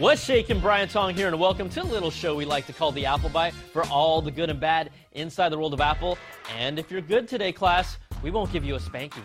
What's shaking? Brian Tong here, and welcome to a little show we like to call the Apple Byte for all the good and bad inside the world of Apple. And if you're good today, class, we won't give you a spanking.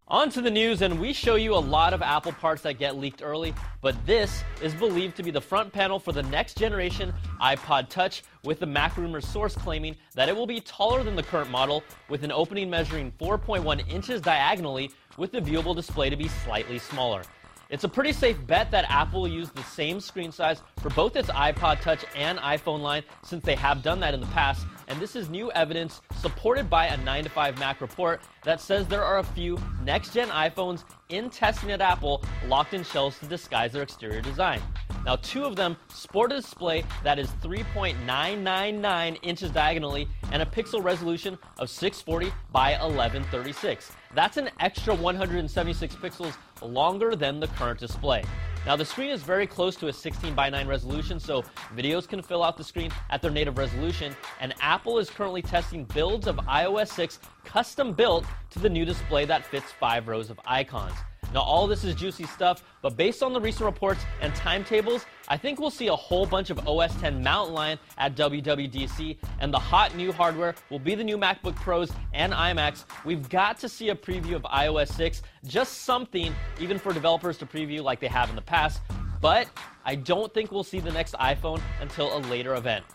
On to the news, and we show you a lot of Apple parts that get leaked early, but this is believed to be the front panel for the next generation iPod Touch, with the Mac Rumors source claiming that it will be taller than the current model, with an opening measuring 4.1 inches diagonally, with the viewable display to be slightly smaller. It's a pretty safe bet that Apple will use the same screen size for both its iPod Touch and iPhone line, since they have done that in the past, and this is new evidence supported by a 9to5 Mac report that says there are a few next-gen iPhones in testing at Apple locked in shells to disguise their exterior design. Now, two of them sport a display that is 3.999 inches diagonally and a pixel resolution of 640 by 1136. That's an extra 176 pixels longer than the current display. Now, the screen is very close to a 16:9 resolution, so videos can fill out the screen at their native resolution, and Apple is currently testing builds of iOS 6 custom built to the new display that fits 5 rows of icons. Now, all this is juicy stuff, but based on the recent reports and timetables, I think we'll see a whole bunch of OS X Mountain Lion at WWDC, and the hot new hardware will be the new MacBook Pros and iMacs. We've got to see a preview of iOS 6, just something, even for developers to preview like they have in the past, but I don't think we'll see the next iPhone until a later event.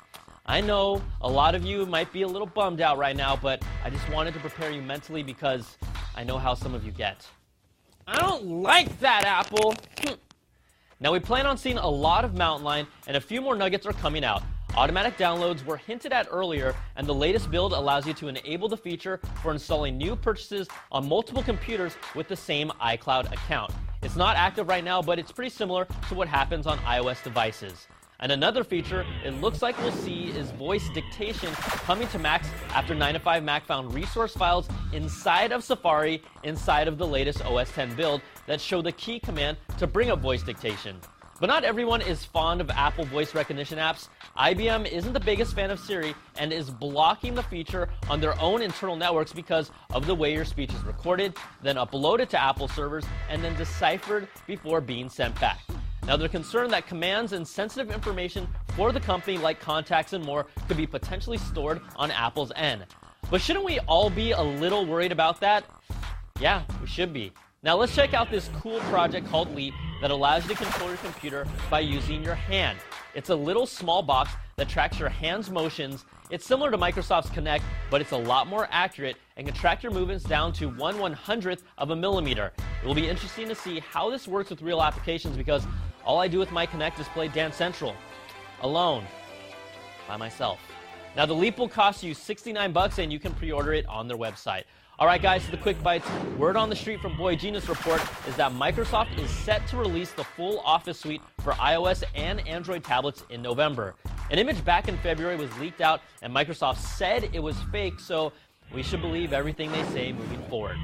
I know a lot of you might be a little bummed out right now, but I just wanted to prepare you mentally because I know how some of you get. I don't like that, Apple. Now, we plan on seeing a lot of Mountain Lion, and a few more nuggets are coming out. Automatic downloads were hinted at earlier, and the latest build allows you to enable the feature for installing new purchases on multiple computers with the same iCloud account. It's not active right now, but it's pretty similar to what happens on iOS devices. And another feature it looks like we'll see is voice dictation coming to Macs after 9to5 Mac found resource files inside of Safari inside of the latest OS X build that show the key command to bring up voice dictation. But not everyone is fond of Apple voice recognition apps. IBM isn't the biggest fan of Siri and is blocking the feature on their own internal networks because of the way your speech is recorded, then uploaded to Apple servers, and then deciphered before being sent back. Now, they're concerned that commands and sensitive information for the company, like contacts and more, could be potentially stored on Apple's end. But shouldn't we all be a little worried about that? Yeah, we should be. Now, let's check out this cool project called Leap that allows you to control your computer by using your hand. It's a little small box that tracks your hand's motions. It's similar to Microsoft's Kinect, but it's a lot more accurate and can track your movements down to 1/100th of a millimeter. It will be interesting to see how this works with real applications, because all I do with my Kinect is play Dance Central, alone, by myself. Now, the Leap will cost you $69, and you can pre-order it on their website. All right, guys, so the quick bites. Word on the street from Boy Genius Report is that Microsoft is set to release the full Office suite for iOS and Android tablets in November. An image back in February was leaked out, and Microsoft said it was fake, so we should believe everything they say moving forward.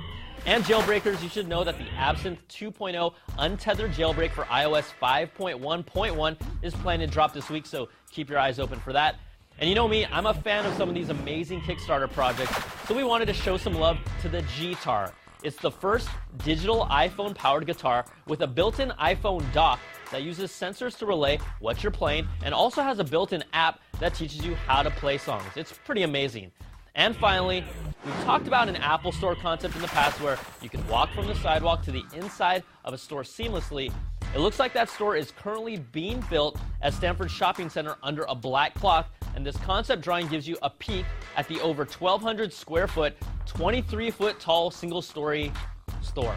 And jailbreakers, you should know that the Absinthe 2.0 untethered jailbreak for iOS 5.1.1 is planned to drop this week, so keep your eyes open for that. And you know me, I'm a fan of some of these amazing Kickstarter projects, so we wanted to show some love to the G-Tar. It's the first digital iPhone-powered guitar with a built-in iPhone dock that uses sensors to relay what you're playing, and also has a built-in app that teaches you how to play songs. It's pretty amazing. And finally, we've talked about an Apple Store concept in the past where you can walk from the sidewalk to the inside of a store seamlessly. It looks like that store is currently being built at Stanford Shopping Center under a black cloth, and this concept drawing gives you a peek at the over 1,200 square foot, 23-foot tall single-story store.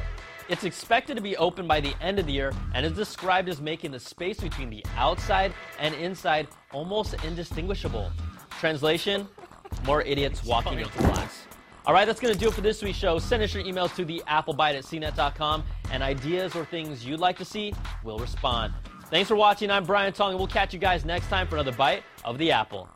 It's expected to be open by the end of the year and is described as making the space between the outside and inside almost indistinguishable. Translation: more idiots walking into class. All right, that's going to do it for this week's show. Send us your emails to theapplebyte@cnet.com, and ideas or things you'd like to see, we'll respond. Thanks for watching. I'm Brian Tong, and we'll catch you guys next time for another Bite of the Apple.